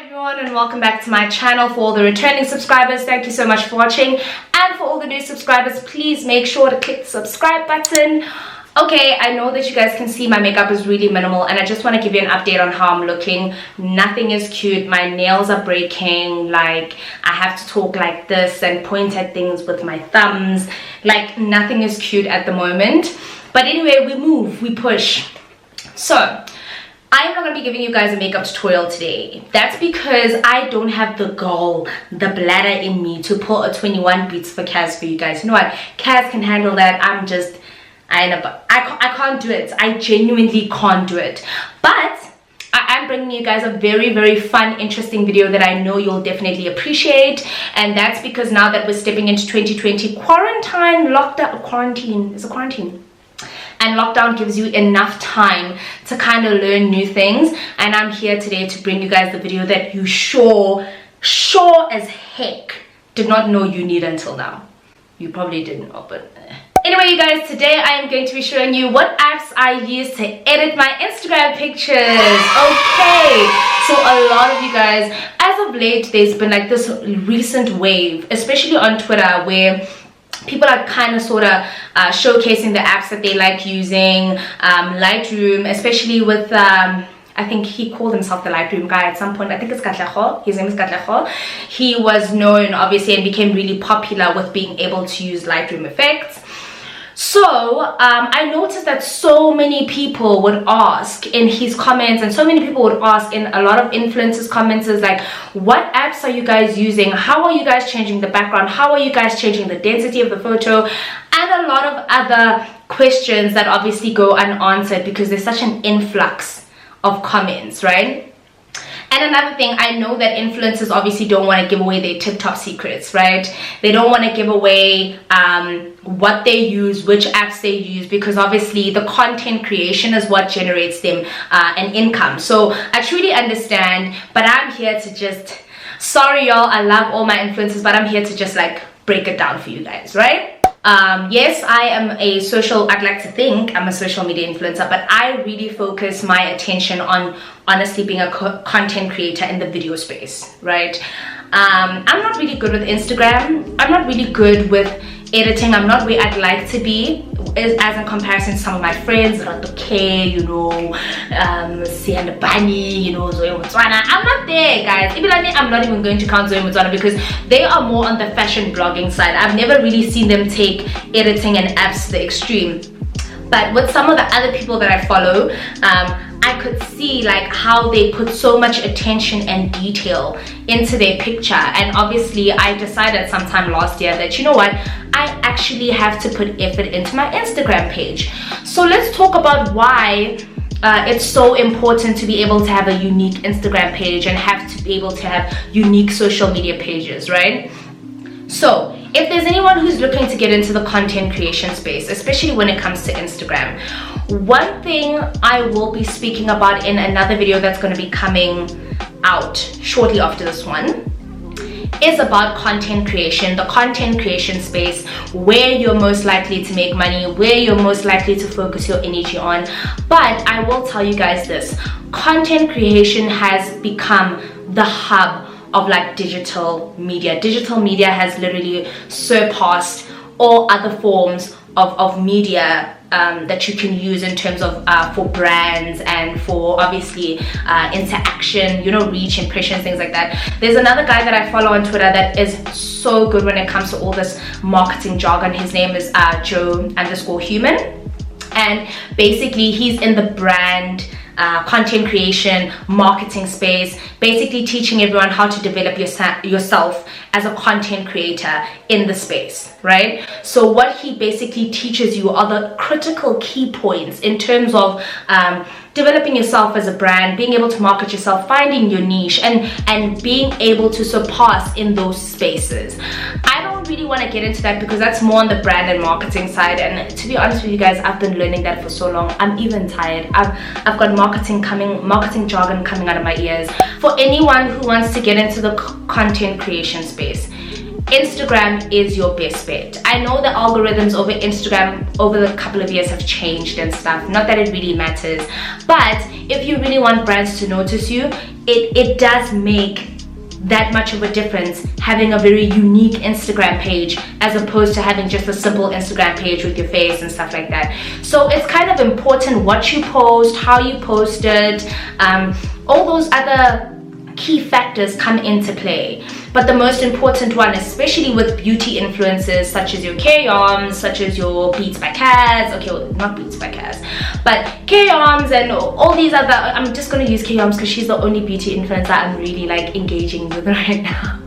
everyone, and welcome back to my channel. For all the returning subscribers, thank you so much for watching, and for all the new subscribers, please make sure to click the subscribe button. Okay, I know that you guys can see my makeup is really minimal, and I just want to give you an update on how I'm looking. Nothing is cute. My nails are breaking. Like, I have to talk like this and point at things with my thumbs. Like, nothing is cute at the moment. But anyway, we move, we push. So I'm not going to be giving you guys a makeup tutorial today. That's because I don't have the gall, the bladder in me to pull a 21 beats for Kaz for you guys. You know what? Kaz can handle that. I can't do it. I genuinely can't do it. But I am bringing you guys a very, very fun, interesting video that I know you'll definitely appreciate. And that's because now that we're stepping into 2020, quarantine is a quarantine. And lockdown gives you enough time to kind of learn new things, and I'm here today to bring you guys the video that you sure as heck did not know you need until now. You probably didn't know, but anyway, you guys, today I am going to be showing you what apps I use to edit my Instagram pictures. Okay, so a lot of you guys, as of late, there's been like this recent wave, especially on Twitter, where people are kind of sort of showcasing the apps that they like using. Lightroom, especially with I think he called himself the Lightroom guy at some point. I think it's Katlego. His name is Katlego. He was known, obviously, and became really popular with being able to use Lightroom effects. So I noticed that so many people would ask in his comments, and so many people would ask in a lot of influencers' comments, is like, what apps are you guys using? How are you guys changing the background? How are you guys changing the density of the photo? And a lot of other questions that obviously go unanswered because there's such an influx of comments, right? And another thing, I know that influencers obviously don't want to give away their TikTok secrets, right? They don't want to give away what they use, which apps they use, because obviously the content creation is what generates them an income. So I truly understand, but I'm here to just, sorry y'all, I love all my influencers, but I'm here to just like break it down for you guys, right? Yes, I am I'd like to think I'm a social media influencer, but I really focus my attention on honestly being a content creator in the video space, right? I'm not really good with Instagram. I'm not really good with editing. I'm not where I'd like to be, as in comparison to some of my friends, Ratoke, you know, Sianda Bani, you know, Zoe Mutswana. I'm not there, guys. I'm not even going to count Zoe Mutswana because they are more on the fashion blogging side. I've never really seen them take editing and apps to the extreme. But with some of the other people that I follow, I could see like how they put so much attention and detail into their picture. And obviously I decided sometime last year that, you know what, I actually have to put effort into my Instagram page. So let's talk about why it's so important to be able to have a unique Instagram page and have to be able to have unique social media pages, right? So if there's anyone who's looking to get into the content creation space, especially when it comes to Instagram, one thing I will be speaking about in another video that's going to be coming out shortly after this one is about content creation, the content creation space, where you're most likely to make money, where you're most likely to focus your energy on. But I will tell you guys this, content creation has become the hub of like digital media. Digital media has literally surpassed all other forms of media that you can use in terms of for brands and for obviously interaction, you know, reach, impressions, things like that. There's another guy that I follow on Twitter that is so good when it comes to all this marketing jargon. His name is Joe_Human, and basically he's in the brand content creation, marketing space, basically teaching everyone how to develop yourself as a content creator in the space, right? So what he basically teaches you are the critical key points in terms of developing yourself as a brand, being able to market yourself, finding your niche, and being able to surpass in those spaces. I don't really want to get into that because that's more on the brand and marketing side, and to be honest with you guys, I've been learning that for so long. I'm even tired. I've got marketing jargon coming out of my ears. For anyone who wants to get into the content creation space, Instagram is your best bet. I know the algorithms over Instagram over the couple of years have changed and stuff, not that it really matters, but if you really want brands to notice you, it does make that much of a difference having a very unique Instagram page as opposed to having just a simple Instagram page with your face and stuff like that. So it's kind of important what you post, how you post it, all those other key factors come into play. But the most important one, especially with beauty influencers such as your K-Arms, such as your Beats by Kaz, okay, well, not Beats by Kaz, but K-Arms and all these other, I'm just going to use K-Arms because she's the only beauty influencer I'm really like engaging with right now.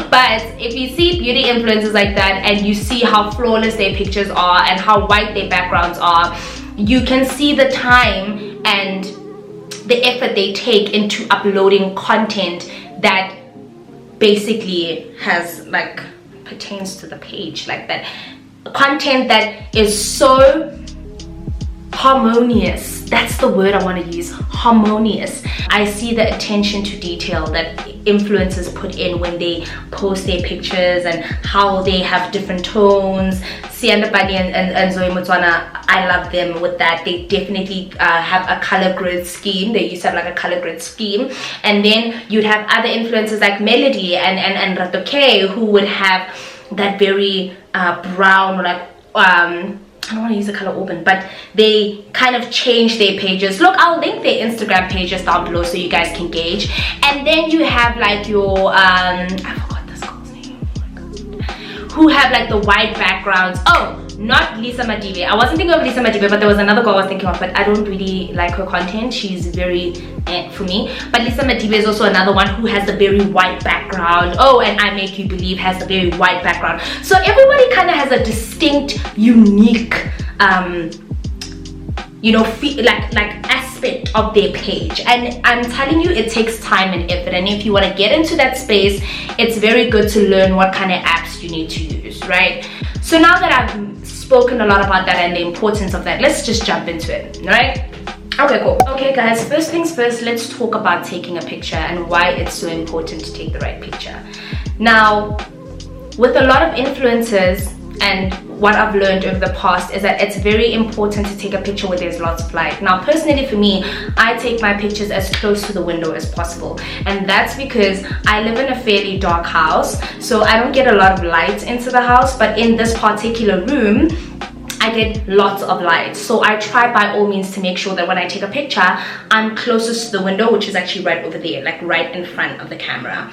But if you see beauty influencers like that and you see how flawless their pictures are and how white their backgrounds are, you can see the time and the effort they take into uploading content that basically has like pertains to the page, like that content that is so harmonious. That's the word I want to use, harmonious. I see the attention to detail that influencers put in when they post their pictures and how they have different tones. Sianda Bani and Zoe Motswana, I love them with that. They definitely have a color grid scheme. They used to have like a color grid scheme. And then you'd have other influencers like Naledi and Ratoke who would have that very brown, like I don't want to use the color auburn, but they kind of change their pages. Look, I'll link their Instagram pages down below so you guys can gauge. And then you have like your I forgot this girl's name, oh my god, who have like the white backgrounds. Oh, not Lisa Madibe. I wasn't thinking of Lisa Madibe, but there was another girl I was thinking of, but I don't really like her content. She's very for me. But Lisa Madibe is also another one who has a very white background. Oh, and I Make You Believe has a very white background. So everybody kind of has a distinct, unique you know, like aspect of their page, and I'm telling you, it takes time and effort. And if you want to get into that space, it's very good to learn what kind of apps you need to use, right? So now that I've spoken a lot about that and the importance of that, let's just jump into it, right? Okay, cool. Okay guys, first things first, let's talk about taking a picture and why it's so important to take the right picture. Now, with a lot of influencers, and what I've learned over the past is that it's very important to take a picture where there's lots of light. Now personally for me, I take my pictures as close to the window as possible, and that's because I live in a fairly dark house, so I don't get a lot of light into the house. But in this particular room, I get lots of light, so I try by all means to make sure that when I take a picture, I'm closest to the window, which is actually right over there, like right in front of the camera.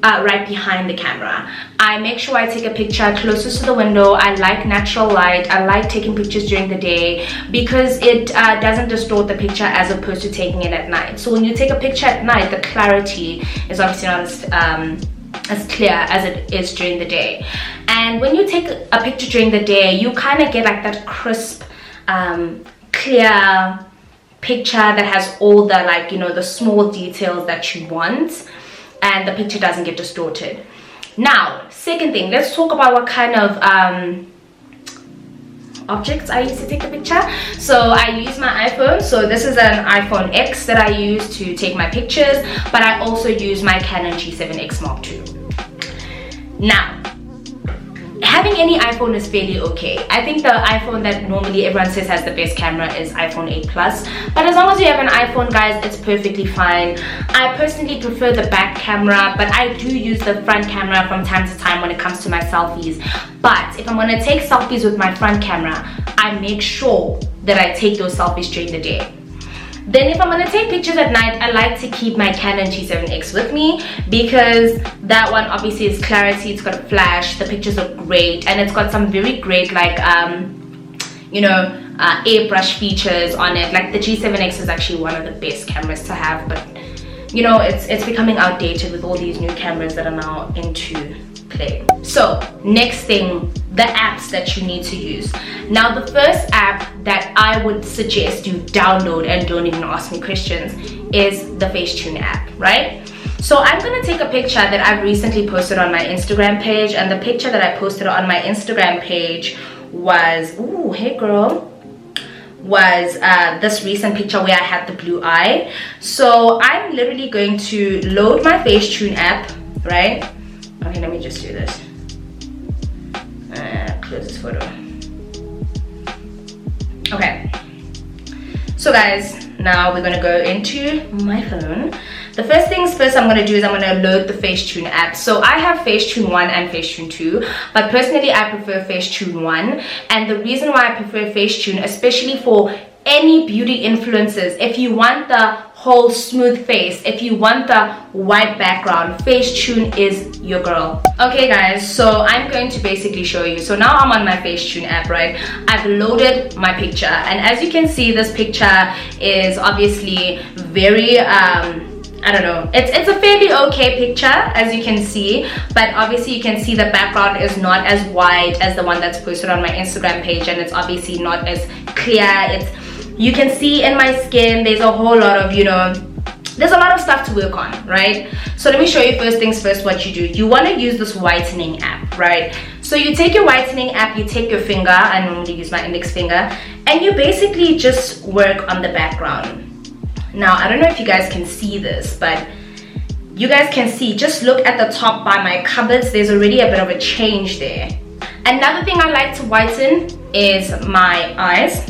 Right behind the camera. I make sure I take a picture closest to the window. I like natural light. I like taking pictures during the day because it doesn't distort the picture as opposed to taking it at night. So when you take a picture at night, the clarity is obviously not as clear as it is during the day. And when you take a picture during the day, you kind of get like that crisp, clear picture that has all the, like, you know, the small details that you want, and the picture doesn't get distorted. Now, second thing, let's talk about what kind of objects I use to take a picture. So I use my iPhone. So this is an iPhone X that I use to take my pictures, but I also use my Canon G7X Mark II. Now, having any iPhone is fairly okay. I think the iPhone that normally everyone says has the best camera is iPhone 8 Plus, but as long as you have an iPhone, guys, it's perfectly fine. I personally prefer the back camera, but I do use the front camera from time to time when it comes to my selfies. But if I'm going to take selfies with my front camera, I make sure that I take those selfies during the day. Then if I'm going to take pictures at night, I like to keep my Canon G7X with me because that one obviously is clarity, it's got a flash, the pictures are great, and it's got some very great, like, you know, airbrush features on it. Like the G7X is actually one of the best cameras to have, but you know, it's becoming outdated with all these new cameras that are now into play. So next thing, the apps that you need to use. Now the first app that I would suggest you download, and don't even ask me questions, is the Facetune app, right? So I'm gonna take a picture that I've recently posted on my Instagram page, and the picture that I posted on my Instagram page was, ooh, hey girl, was this recent picture where I had the blue eye. So I'm literally going to load my Facetune app, right? Okay, let me just do this. close this photo. Okay, so guys, now we're gonna go into my phone. The first things first I'm gonna do is I'm gonna load the Facetune app. So I have Facetune 1 and Facetune 2, but personally I prefer Facetune 1. And the reason why I prefer Facetune, especially for any beauty influencers, if you want the whole smooth face, if you want the white background, Facetune is your girl. Okay guys, so I'm going to basically show you. So now I'm on my Facetune app, right? I've loaded my picture, and as you can see, this picture is obviously very I don't know, it's a fairly okay picture, as you can see, but obviously you can see the background is not as white as the one that's posted on my Instagram page, and it's obviously not as clear. You can see in my skin there's a whole lot of, you know, there's a lot of stuff to work on, right? So let me show you first things first what you do. You want to use this whitening app, right? So you take your whitening app, you take your finger, I normally use my index finger, and you basically just work on the background. Now, I don't know if you guys can see this, but you guys can see, just look at the top by my cupboards, there's already a bit of a change there. Another thing I like to whiten is my eyes.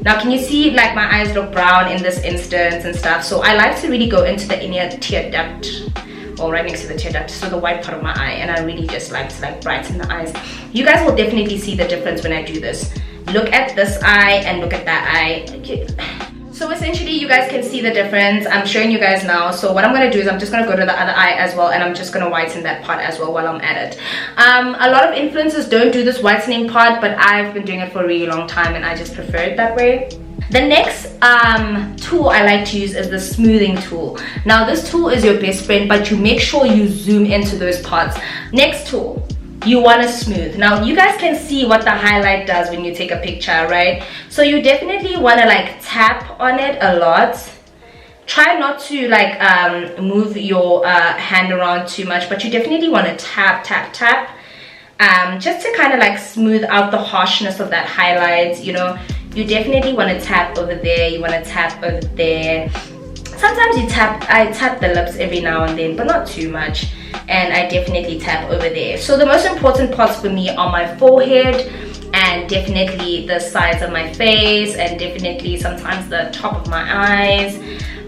Now, can you see, like, my eyes look brown in this instance and stuff? So I like to really go into the inner tear duct, or right next to the tear duct, so the white part of my eye, and I really just like to brighten the eyes. You guys will definitely see the difference when I do this. Look at this eye and look at that eye. Okay. So essentially you guys can see the difference. I'm showing you guys now. So what I'm going to do is I'm just going to go to the other eye as well, and I'm just going to whiten that part as well while I'm at it. A lot of influencers don't do this whitening part, but I've been doing it for a really long time and I just prefer it that way. The next tool I like to use is the smoothing tool. Now this tool is your best friend, but you make sure you zoom into those parts. Next tool, you want to smooth. Now you guys can see what the highlight does when you take a picture, right? So you definitely want to like tap on it a lot. Try not to like move your hand around too much, but you definitely want to tap just to kind of like smooth out the harshness of that highlight. You know, you definitely want to tap over there, you want to tap over there. Sometimes I tap the lips every now and then, but not too much. And I definitely tap over there. So the most important parts for me are my forehead, and definitely the sides of my face, and definitely sometimes the top of my eyes.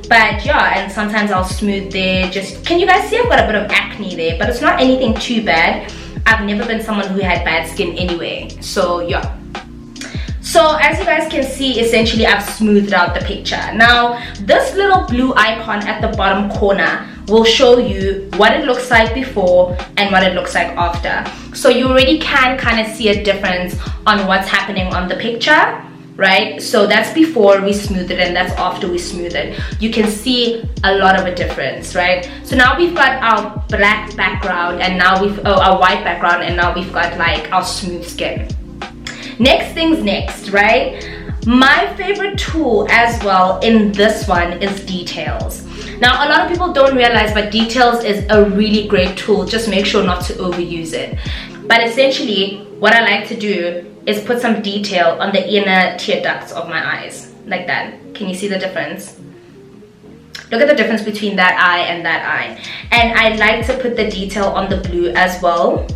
But yeah, and sometimes I'll smooth there. Just, can you guys see I've got a bit of acne there, but it's not anything too bad. I've never been someone who had bad skin anyway, so yeah. So as you guys can see, essentially I've smoothed out the picture. Now this little blue icon at the bottom corner will show you what it looks like before and what it looks like after. So you already can kind of see a difference on what's happening on the picture, right? So that's before we smooth it and that's after we smooth it. You can see a lot of a difference, right? So now we've got our black background, and now our white background, and now we've got like our smooth skin. Next things next, right? My favorite tool as well in this one is details. Now a lot of people don't realize, but details is a really great tool. Just make sure not to overuse it. But essentially what I like to do is put some detail on the inner tear ducts of my eyes, like that. Can you see the difference? Look at the difference between that eye and that eye. And I like to put the detail on the blue as well,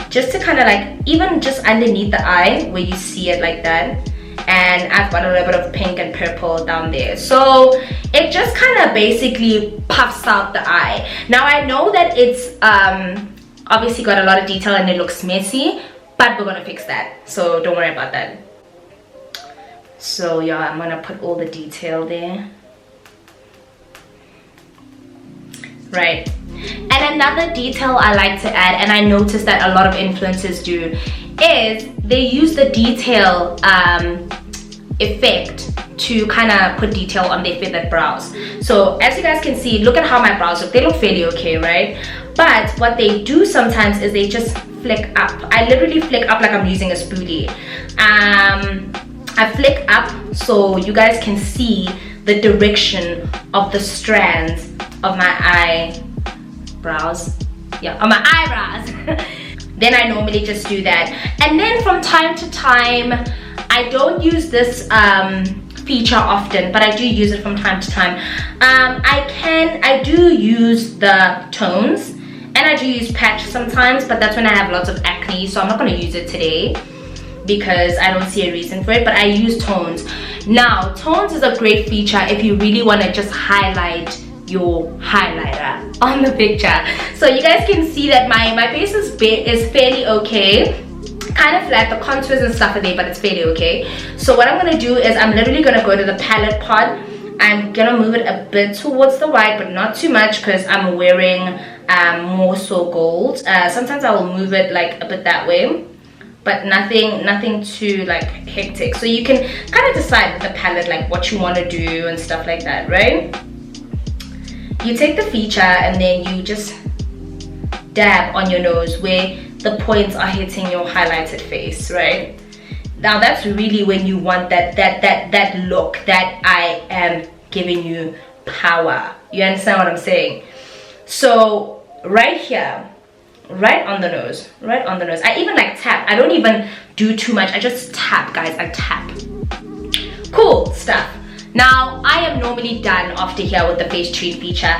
just to kind of like, even just underneath the eye where you see it like that. And I've got a little bit of pink and purple down there, so it just kind of basically puffs out the eye. Now I know that it's obviously got a lot of detail and it looks messy, but we're gonna fix that, so don't worry about that. So yeah, I'm gonna put all the detail there, right? And another detail I like to add, and I noticed that a lot of influencers do, is they use the detail effect to kind of put detail on their feathered brows. So as you guys can see, look at how my brows look. They look fairly okay, right? But what they do sometimes is they just flick up. I literally flick up like I'm using a spoolie. I flick up so you guys can see the direction of the strands of my eyebrows. Yeah, on my eyebrows. Then I normally just do that. And then from time to time, I don't use this feature often, but I do use it from time to time. I do use the tones, And I do use patch sometimes, but that's when I have lots of acne, so I'm not going to use it today because I don't see a reason for it. But I use tones. Now, tones is a great feature if you really want to just highlight your highlighter on the picture. So you guys can see that my face is fairly okay, kind of flat. The contours and stuff are there, but it's fairly okay. So what I'm going to do is I'm literally going to go to the palette pod. I'm gonna move it a bit towards the white, but not too much because I'm wearing more so gold. Sometimes I will move it like a bit that way, but nothing too like hectic. So you can kind of decide with the palette like what you want to do and stuff like that, right? You take the feature and then you just dab on your nose where the points are hitting your highlighted face, right? Now that's really when you want that look that I am giving you power. You understand what I'm saying? So right here, right on the nose, I even like tap. I don't even do too much. I just tap, guys. I tap. Cool stuff. Now I am normally done after here with the Facetune feature.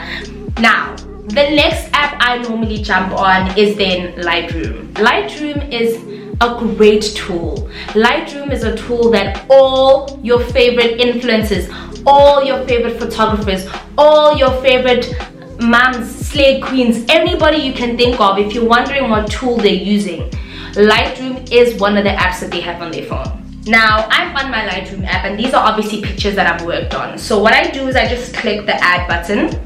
Now the next app I normally jump on is then Lightroom. Lightroom is a great tool. Lightroom is a tool that all your favorite influencers, all your favorite photographers, all your favorite moms, slay queens, anybody you can think of, if you're wondering what tool they're using, Lightroom is one of the apps that they have on their phone. Now I'm on my Lightroom app and these are obviously pictures that I've worked on. So what I do is I just click the add button.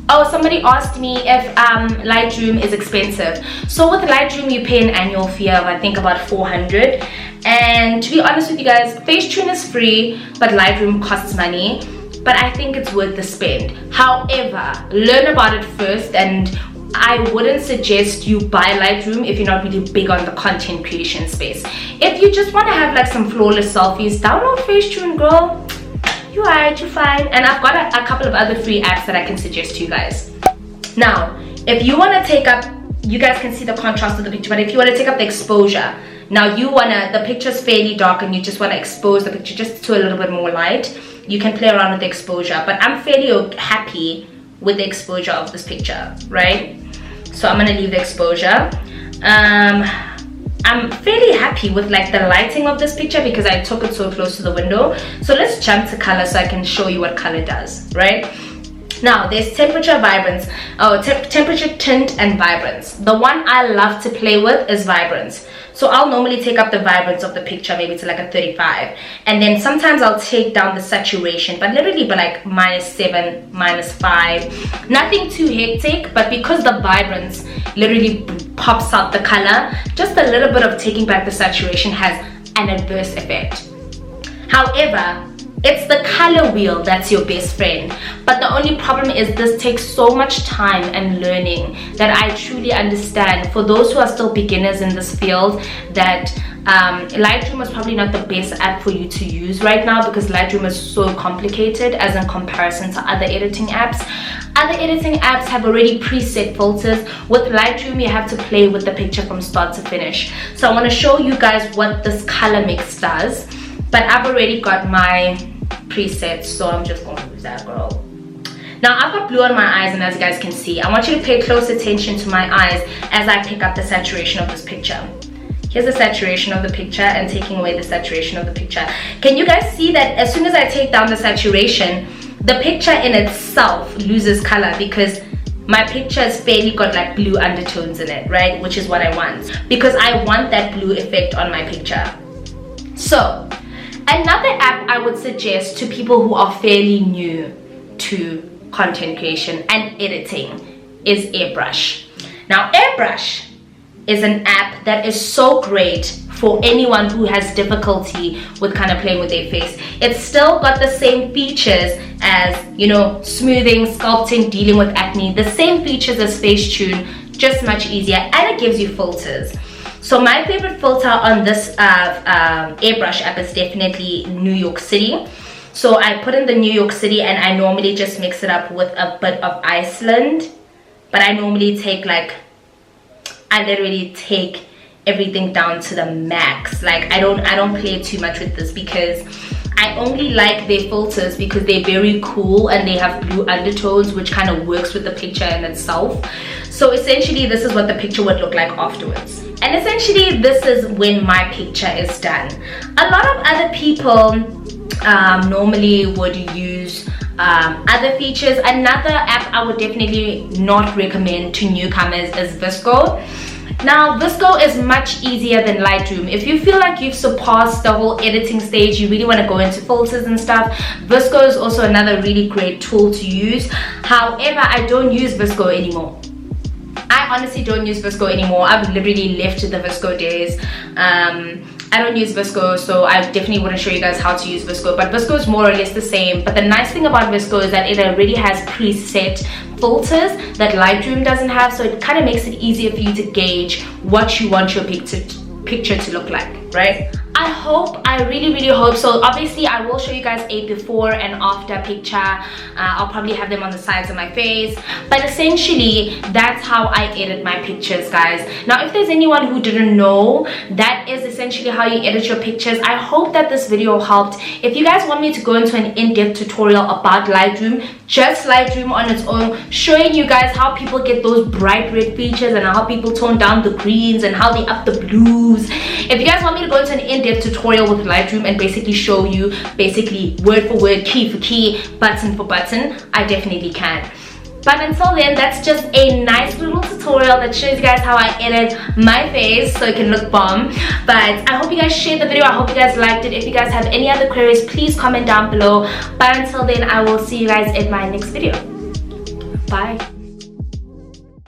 Oh, somebody asked me if Lightroom is expensive. So with Lightroom, you pay an annual fee of I think about $400. And to be honest with you guys, Facetune is free, but Lightroom costs money. But I think it's worth the spend. However, learn about it first, and I wouldn't suggest you buy Lightroom if you're not really big on the content creation space. If you just want to have like some flawless selfies, download Facetune, girl. You're alright, you're fine. And I've got a couple of other free apps that I can suggest to you guys. Now, if you want to take up, you guys can see the contrast of the picture, but if you want to take up the exposure, now the picture's fairly dark and you just want to expose the picture just to a little bit more light, you can play around with the exposure. But I'm fairly happy with the exposure of this picture, right? So I'm going to leave the exposure. I'm fairly happy with like the lighting of this picture because I took it so close to the window. So let's jump to color so I can show you what color does, right? Now there's temperature, vibrance, temperature, tint, and vibrance. The one I love to play with is vibrance. So I'll normally take up the vibrance of the picture maybe to like a 35, and then sometimes I'll take down the saturation, but literally by like -7, -5, nothing too hectic. But because the vibrance literally pops out the color, just a little bit of taking back the saturation has an adverse effect. However, it's the color wheel that's your best friend. But the only problem is this takes so much time and learning that I truly understand. For those who are still beginners in this field, that Lightroom is probably not the best app for you to use right now because Lightroom is so complicated as in comparison to other editing apps. Other editing apps have already preset filters. With Lightroom, you have to play with the picture from start to finish. So I want to show you guys what this color mix does. But I've already got my presets, so I'm just going to use that, girl. Now I've got blue on my eyes, and as you guys can see, I want you to pay close attention to my eyes as I pick up the saturation of this picture. Here's the saturation of the picture and taking away the saturation of the picture. Can you guys see that as soon as I take down the saturation, the picture in itself loses color because my picture has fairly got like blue undertones in it, right? Which is what I want because I want that blue effect on my picture. So another app I would suggest to people who are fairly new to content creation and editing is Airbrush. Now Airbrush is an app that is so great for anyone who has difficulty with kind of playing with their face. It's still got the same features as, you know, smoothing, sculpting, dealing with acne, the same features as Facetune, just much easier, and it gives you filters. So my favorite filter on this Airbrush app is definitely New York City. So I put in the New York City and I normally just mix it up with a bit of Iceland. But I normally take I literally take everything down to the max. Like I don't play too much with this because I only like their filters because they're very cool and they have blue undertones, which kind of works with the picture in itself. So essentially this is what the picture would look like afterwards. And essentially this is when my picture is done. A lot of other people normally would use other features. Another app I would definitely not recommend to newcomers is VSCO. Now VSCO is much easier than Lightroom. If you feel like you've surpassed the whole editing stage, you really want to go into filters and stuff, VSCO is also another really great tool to use. However, I don't use VSCO anymore. I honestly don't use VSCO anymore. I've literally left the VSCO days. I don't use VSCO, so I definitely wouldn't show you guys how to use VSCO, but VSCO is more or less the same. But the nice thing about VSCO is that it already has preset filters that Lightroom doesn't have, so it kind of makes it easier for you to gauge what you want your picture to look like, right? I really hope so. Obviously I will show you guys a before and after picture. I'll probably have them on the sides of my face, but essentially that's how I edit my pictures, guys. Now if there's anyone who didn't know, that is essentially how you edit your pictures. I hope that this video helped. If you guys want me to go into an in-depth tutorial about Lightroom, just Lightroom on its own, showing you guys how people get those bright red features and how people tone down the greens and how they up the blues. If you guys want me to go into an in-depth tutorial with Lightroom and basically show you basically word for word, key for key, button for button, I definitely can. But until then, that's just a nice little tutorial that shows you guys how I edit my face so it can look bomb. But I hope you guys shared the video. I hope you guys liked it. If you guys have any other queries, please comment down below. But until then, I will see you guys in my next video. Bye.